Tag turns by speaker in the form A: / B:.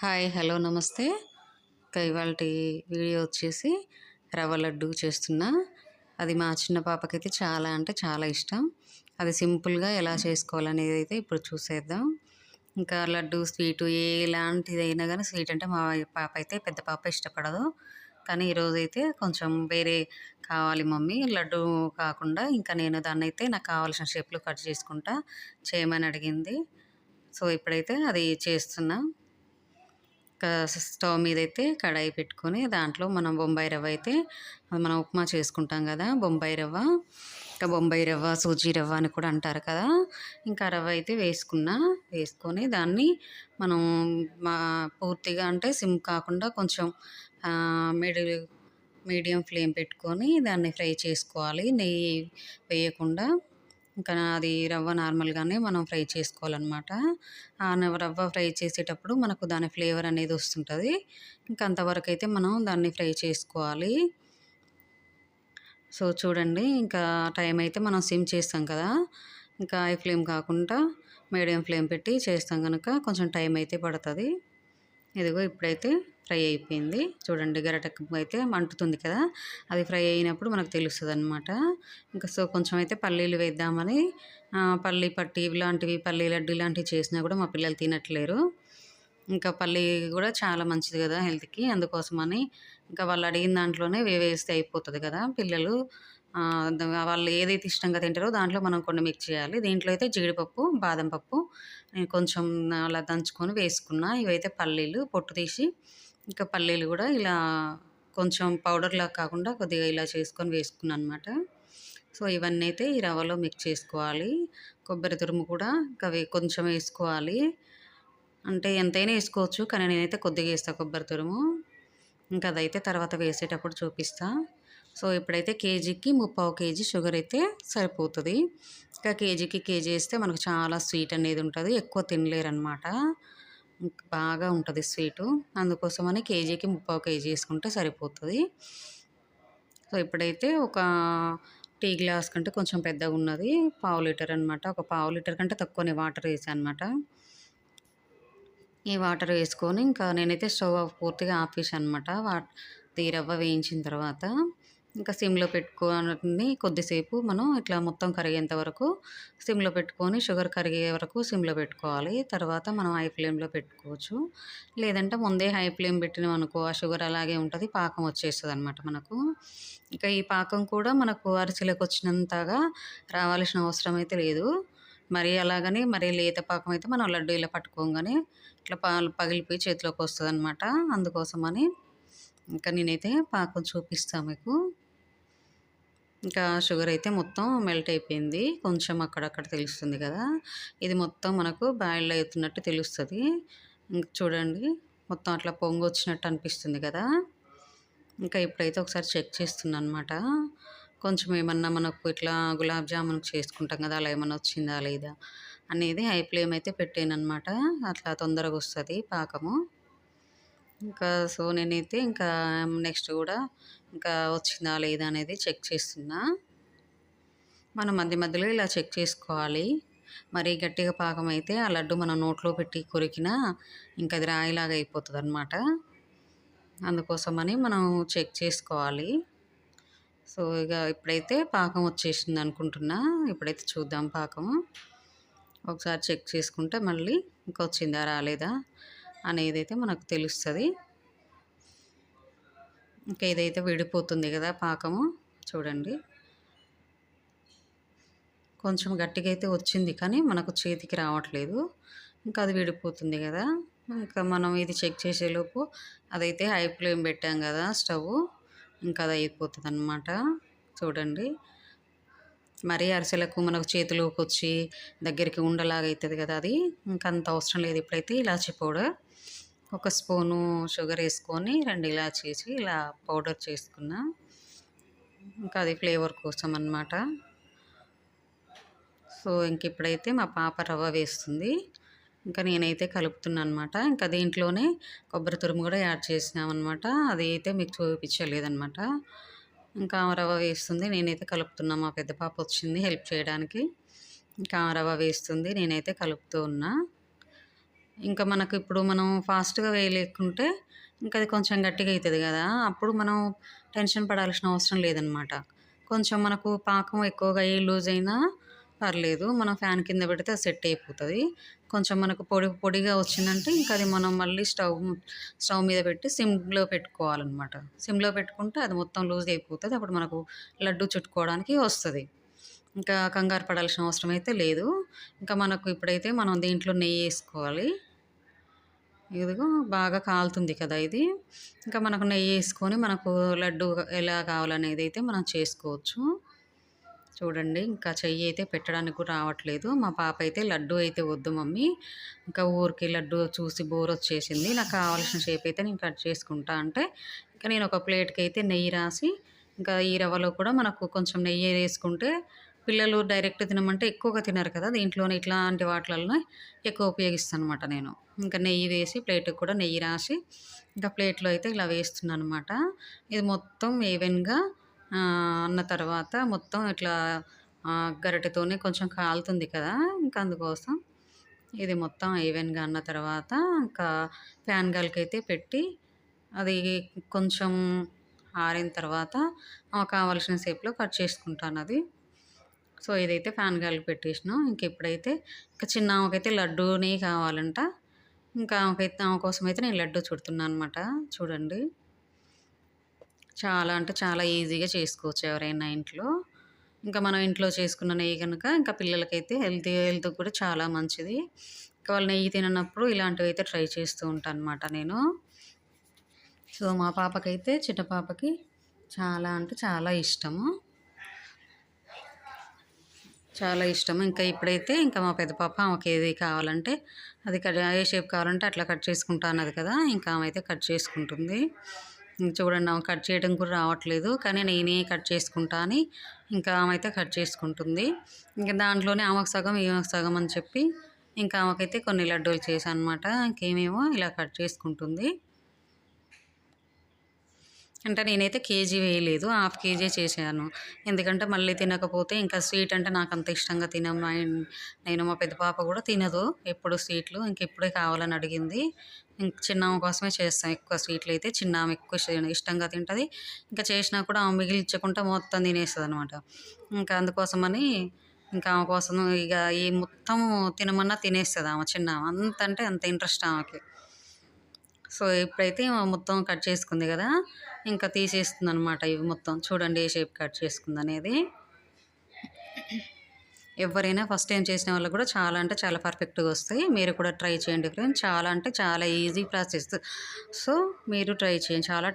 A: Hi hello నమస్తే. ఇవాల్టి video వచ్చేసి రవ్వ లడ్డు చేస్తున్నా. అది మా చిన్న పాపకైతే చాలా అంటే చాలా ఇష్టం. అది సింపుల్గా ఎలా చేసుకోవాలనేది అయితే ఇప్పుడు చూసేద్దాం. ఇంకా లడ్డు స్వీటు ఎలాంటిదైనా కానీ స్వీట్ అంటే మా పాప అయితే పెద్ద పాప ఇష్టపడదు. కానీ ఈరోజైతే కొంచెం వేరే కావాలి మమ్మీ లడ్డు కాకుండా ఇంకా నేను దాన్నైతే నాకు కావాల్సిన షేప్లో కట్ చేసుకుంటా చేయమని అడిగింది. సో ఇప్పుడైతే అది చేస్తున్నా. స్టవ్ మీదైతే కడాయి పెట్టుకొని దాంట్లో మనం బొంబాయి రవ్వ అయితే మనం ఉప్మా చేసుకుంటాం కదా బొంబాయి రవ్వ. ఇంకా బొంబాయి రవ్వ సూజీ రవ్వ అని కూడా అంటారు కదా. ఇంకా రవ్వ అయితే వేసుకొని దాన్ని మనం మా పూర్తిగా అంటే సిమ్ కాకుండా కొంచెం మిడిల్ మీడియం ఫ్లేమ్ పెట్టుకొని దాన్ని ఫ్రై చేసుకోవాలి నెయ్యి వేయకుండా. ఇంకా అది రవ్వ నార్మల్గానే మనం ఫ్రై చేసుకోవాలన్నమాట. ఆ రవ్వ ఫ్రై చేసేటప్పుడు మనకు దాని ఫ్లేవర్ అనేది వస్తుంటుంది. ఇంకా అంతవరకు అయితే మనం దాన్ని ఫ్రై చేసుకోవాలి. సో చూడండి ఇంకా టైం అయితే మనం సిమ్ చేస్తాం కదా. ఇంకా హై ఫ్లేమ్ కాకుండా మీడియం ఫ్లేమ్ పెట్టి చేస్తాం కనుక కొంచెం టైం అయితే పడుతుంది. ఇదిగో ఇప్పుడైతే ఫ్రై అయిపోయింది చూడండి. గరిటెకు అయితే మంటుతుంది కదా, అది ఫ్రై అయినప్పుడు మనకు తెలుస్తుంది అనమాట. ఇంకా సో కొంచెం అయితే పల్లీలు వేద్దామని పల్లీ పట్టి ఇలాంటివి పల్లీ లడ్డు ఇలాంటివి చేసినా కూడా మా పిల్లలు తినట్లేరు. ఇంకా పల్లీ కూడా చాలా మంచిది కదా హెల్త్కి, అందుకోసమని ఇంకా వాళ్ళు అడిగిన దాంట్లోనే వేస్తే అయిపోతుంది కదా పిల్లలు. వాళ్ళు ఏదైతే ఇష్టంగా తింటారో దాంట్లో మనం కొన్ని మిక్స్ చేయాలి. దీంట్లో అయితే జీడిపప్పు బాదం పప్పు నేను కొంచెం అలా దంచుకొని వేసుకున్నా. ఇవైతే పల్లీలు పొట్టు తీసి ఇంకా పల్లీలు కూడా ఇలా కొంచెం పౌడర్లా కాకుండా కొద్దిగా ఇలా చేసుకొని వేసుకున్నాను అనమాట. సో ఇవన్నీ అయితే ఈ రవ్వలో మిక్స్ చేసుకోవాలి. కొబ్బరి తురుము కూడా ఇంకా కొంచెం వేసుకోవాలి. అంటే ఎంతైనా వేసుకోవచ్చు కానీ నేనైతే కొద్దిగా వేస్తాను కొబ్బరి తురుము. ఇంకా అదైతే తర్వాత వేసేటప్పుడు చూపిస్తా. సో ఇప్పుడైతే కేజీకి 3/4 కేజీ షుగర్ అయితే సరిపోతుంది. ఇంకా కేజీకి కేజీ వేస్తే మనకు చాలా స్వీట్ అనేది ఉంటుంది, ఎక్కువ తినలేరనమాట. బాగా ఉంటుంది స్వీటు, అందుకోసమని కేజీకి 3/4 కేజీ వేసుకుంటే సరిపోతుంది. సో ఇప్పుడైతే ఒక టీ గ్లాస్ కంటే కొంచెం పెద్దగా ఉన్నది 1/2 లీటర్ అనమాట. ఒక 1/2 లీటర్ కంటే తక్కువనే వాటర్ వేసాను అనమాట. ఈ వాటర్ వేసుకొని ఇంకా నేనైతే స్టవ్ పూర్తిగా ఆపేసాను అనమాట. రవ్వ వేయించిన తర్వాత ఇంకా సిమ్లో పెట్టుకొని కొద్దిసేపు మనం ఇట్లా మొత్తం కరిగేంత వరకు సిమ్లో పెట్టుకొని షుగర్ కరిగే వరకు సిమ్లో పెట్టుకోవాలి. తర్వాత మనం హై ఫ్లేమ్లో పెట్టుకోవచ్చు. లేదంటే ముందే హై ఫ్లేమ్ పెట్టినాం అనుకో ఆ షుగర్ అలాగే ఉంటుంది, పాకం వచ్చేస్తుంది అనమాట మనకు. ఇంకా ఈ పాకం కూడా మనకు అరిసెలకు వచ్చినంతగా రావాల్సిన అవసరం అయితే లేదు. మరీ అలాగని మరీ లేత పాకం అయితే మనం లడ్డు ఇలా పట్టుకోగానే ఇట్లా పాలు పగిలిపోయి చేతిలోకి వస్తుంది అనమాట. అందుకోసమని ఇంకా నేనైతే పాకం చూపిస్తాను మీకు. ఇంకా షుగర్ అయితే మొత్తం మెల్ట్ అయిపోయింది, కొంచెం అక్కడక్కడ తెలుస్తుంది కదా. ఇది మొత్తం మనకు బాయిల్ అవుతున్నట్టు తెలుస్తుంది. ఇంకా చూడండి మొత్తం అట్లా పొంగు వచ్చినట్టు అనిపిస్తుంది కదా. ఇంకా ఇప్పుడైతే ఒకసారి చెక్ చేస్తున్నాను అనమాట. కొంచెం ఏమన్నా మనకు ఇట్లా గులాబ్ జామున్ చేసుకుంటాం కదా అలా ఏమన్నా వచ్చిందా లేదా అనేది హై ఫ్లేమ్ అయితే పెట్టాను అనమాట. అట్లా తొందరగా వస్తుంది పాకము. ఇంకా సో నేనైతే ఇంకా నెక్స్ట్ కూడా ఇంకా వచ్చిందా లేదా అనేది చెక్ చేస్తున్నా. మనం మధ్య మధ్యలో ఇలా చెక్ చేసుకోవాలి. మరీ గట్టిగా పాకం అయితే ఆ లడ్డు మనం నోట్లో పెట్టి కొరికినా ఇంకా అది రాయిలాగా అయిపోతుంది అనమాట. అందుకోసమని మనం చెక్ చేసుకోవాలి. సో ఇక ఇప్పుడైతే పాకం వచ్చేసింది అనుకుంటున్నా. ఇప్పుడైతే చూద్దాం పాకము. ఒకసారి చెక్ చేసుకుంటే మళ్ళీ ఇంకా వచ్చిందా రాలేదా అనేది అయితే మనకు తెలుస్తుంది. ఇంకా ఇదైతే విడిపోతుంది కదా పాకము. చూడండి కొంచెం గట్టిగా అయితే వచ్చింది కానీ మనకు చేతికి రావట్లేదు. ఇంకా అది విడిపోతుంది కదా. ఇంకా మనం ఇది చెక్ చేసేలోపు అదైతే హై ఫ్లేమ్ పెట్టాం కదా స్టవ్, ఇంకా అది అయిపోతుంది అన్నమాట. చూడండి మరీ అరిసెలకు మనకు చేతిలోకి వచ్చి దగ్గరికి ఉండలాగా అవుతుంది కదా, అది ఇంకా అంత అవసరం లేదు. ఇప్పుడైతే ఇలాచీ పౌడర్ ఒక స్పూను షుగర్ వేసుకొని 2 ఇలాచీ వేసి ఇలా పౌడర్ చేసుకున్నా. ఇంకా అది ఫ్లేవర్ కోసం అన్నమాట. సో ఇంక ఇప్పుడైతే మా పాప రవ్వ వేస్తుంది, ఇంకా నేనైతే కలుపుతున్నాను అనమాట. ఇంకా దీంట్లోనే కొబ్బరి తురుము కూడా యాడ్ చేసినామన్నమాట. అది అయితే మీకు చూపించలేదన్నమాట. ఇంకా రవ్వ వేస్తుంది, నేనైతే కలుపుతున్నా. మా పెద్ద పాప వచ్చింది హెల్ప్ చేయడానికి. ఇంకా రవ్వ వేస్తుంది, నేనైతే కలుపుతూ ఉన్నా. ఇంకా మనకు ఇప్పుడు మనం ఫాస్ట్‌గా వేయలేకుంటే ఇంకా అది కొంచెం గట్టిగా అయితది గదా! అప్పుడు మనం టెన్షన్ పడాల్సిన అవసరం లేదనమాట. కొంచెం మనకు పాకం ఎక్కువగా అయ్యి లూజ్ అయినా పర్లేదు. మనం ఫ్యాన్ కింద పెడితే అది సెట్ అయిపోతది. కొంచెం మనకు పొడి పొడిగా వచ్చిందంటే ఇంకా అది మనం మళ్ళీ స్టవ్ మీద పెట్టి సిమ్‌లో పెట్టుకోవాలనమాట. సిమ్‌లో పెట్టుకుంటే అది మొత్తం లూజ్ అయిపోతది. అప్పుడు మనకు లడ్డు చుట్టుకోవడానికి వస్తది. ఇంకా కంగారు పడాల్సిన అవసరం అయితే లేదు. ఇంకా మనకు ఇప్పుడైతే మనం దీంట్లో నెయ్యేసుకోవాలి. ఇదిగో బాగా కాలుతుంది కదా ఇది. ఇంకా మనకు నెయ్యేసుకొని మనకు లడ్డు ఎలా కావాలనేదైతే మనం చేసుకోవచ్చు. చూడండి ఇంకా చెయ్యి అయితే పెట్టడానికి కూడా రావట్లేదు. మా పాప అయితే లడ్డు అయితే వద్దు మమ్మీ. ఇంకా ఊరికే లడ్డు చూసి బోరొచ్చేసింది. నాకు కావాల్సిన షేప్ అయితే నేను కట్ చేసుకుంటా అంటే, ఇంకా నేను ఒక ప్లేట్‌కి అయితే నెయ్యి రాసి, ఇంకా ఈ రవ్వలో కూడా మనకు కొంచెం నెయ్యి వేసుకుంటే పిల్లలు డైరెక్ట్ తినమంటే ఎక్కువగా తినరు కదా! దీంట్లోనే ఇట్లాంటి వాటిలలోనే ఎక్కువ ఉపయోగిస్తాననమాట నేను. ఇంకా నెయ్యి వేసి ప్లేట్‌కి కూడా నెయ్యి రాసి, ఇంకా ప్లేట్‌లో అయితే ఇలా వేస్తున్నాననమాట. ఇది మొత్తం ఈవెన్‌గా అన్న తర్వాత మొత్తం ఇట్లా గరిటెతోని కొంచెం కాలుతుంది కదా! ఇంకా అందుకోసం ఇది మొత్తం ఈవెన్‌గా అన్న తర్వాత ఇంకా ఫ్యాన్ గాలికైతే పెట్టి అది కొంచెం ఆరిన తర్వాత కావాల్సిన షేప్‌లో కట్ చేసుకుంటానది. సో, ఇదైతే ఫ్యాన్ గాలికి పెట్టేసినాం. ఇంక ఇప్పుడైతే ఇంకా చిన్నామెకైతే లడ్డూనే కావాలంట. ఇంకా ఆమె కోసమయితే నేను లడ్డూ చుడుతున్నా అనమాట. చూడండి. చాలా అంటే చాలా ఈజీగా చేసుకోవచ్చు ఎవరైనా ఇంట్లో. ఇంకా మనం ఇంట్లో చేసుకున్న నెయ్యి గనుక ఇంకా పిల్లలకైతే హెల్త్‌కి కూడా చాలా మంచిది. ఇంకా వాళ్ళు నెయ్యి తిననప్పుడు ఇలాంటివైతే ట్రై చేస్తూ ఉంటానన్నమాట నేను. సో, మా పాపకైతే చిన్న పాపకి చాలా అంటే చాలా ఇష్టము. చాలా ఇష్టము. ఇంకా ఇప్పుడైతే ఇంకా మా పెద్ద పాప ఆమెకేది కావాలంటే అది ఏ షేప్ కావాలంటే అట్లా కట్ చేసుకుంటా అన్నది కదా! ఇంకా ఆమె అయితే కట్ చేసుకుంటుంది. చూడండి ఆమె కట్ చేయడం కూడా రావట్లేదు. కానీ నేనే కట్ చేసుకుంటా అని ఇంకా ఆమె అయితే కట్ చేసుకుంటుంది. ఇంకా దాంట్లోనే ఆమెకు సగం, ఈమెకు సగం అని చెప్పి ఇంకా ఆమెకైతే కొన్ని లడ్డూలు చేశానన్నమాట. ఇంకేమేమో ఇలా కట్ చేసుకుంటుంది. అంటే నేనైతే కేజీ వేయలేదు. హాఫ్ కేజీ చేశాను. ఎందుకంటే మళ్ళీ తినకపోతే ఇంకా స్వీట్ అంటే నాకంత ఇష్టంగా తినము. నేను మా పెద్ద పాప కూడా తినదు ఎప్పుడు స్వీట్లు. ఇంకిప్పుడే కావాలని అడిగింది. చిన్నామె కోసమే చేస్తాం ఎక్కువ స్వీట్లయితే. చిన్నామె ఎక్కువ ఇష్టంగా తింటది. ఇంకా చేసినా కూడా ఆమె మిగిలిచ్చకుండా మొత్తం తినేస్తదనమాట. ఇంకా అందుకోసమని ఇంకా ఆమె కోసం ఇగ ఈ మొత్తం తినమన్నా తినేస్తది ఆమె చిన్నామె. అంత అంటే అంత ఇంట్రెస్ట్ ఆమెకి. సో, ఇప్పుడైతే మొత్తం కట్ చేసుకుంది గదా! ఇంకా తీసేస్తుందనమాట ఇవి మొత్తం. చూడండి ఏ షేప్ కట్ చేసుకుందనేది. ఎవ్వరైనా ఫస్ట్ టైం చేసిన వాళ్ళకి కూడా చాలా అంటే చాలా పర్ఫెక్ట్‌గా వస్తాయి. మీరు కూడా ట్రై చేయండి ఫ్రెండ్స్. చాలా అంటే చాలా ఈజీ ప్రాసెస్. సో, మీరు ట్రై చేయండి. చాలా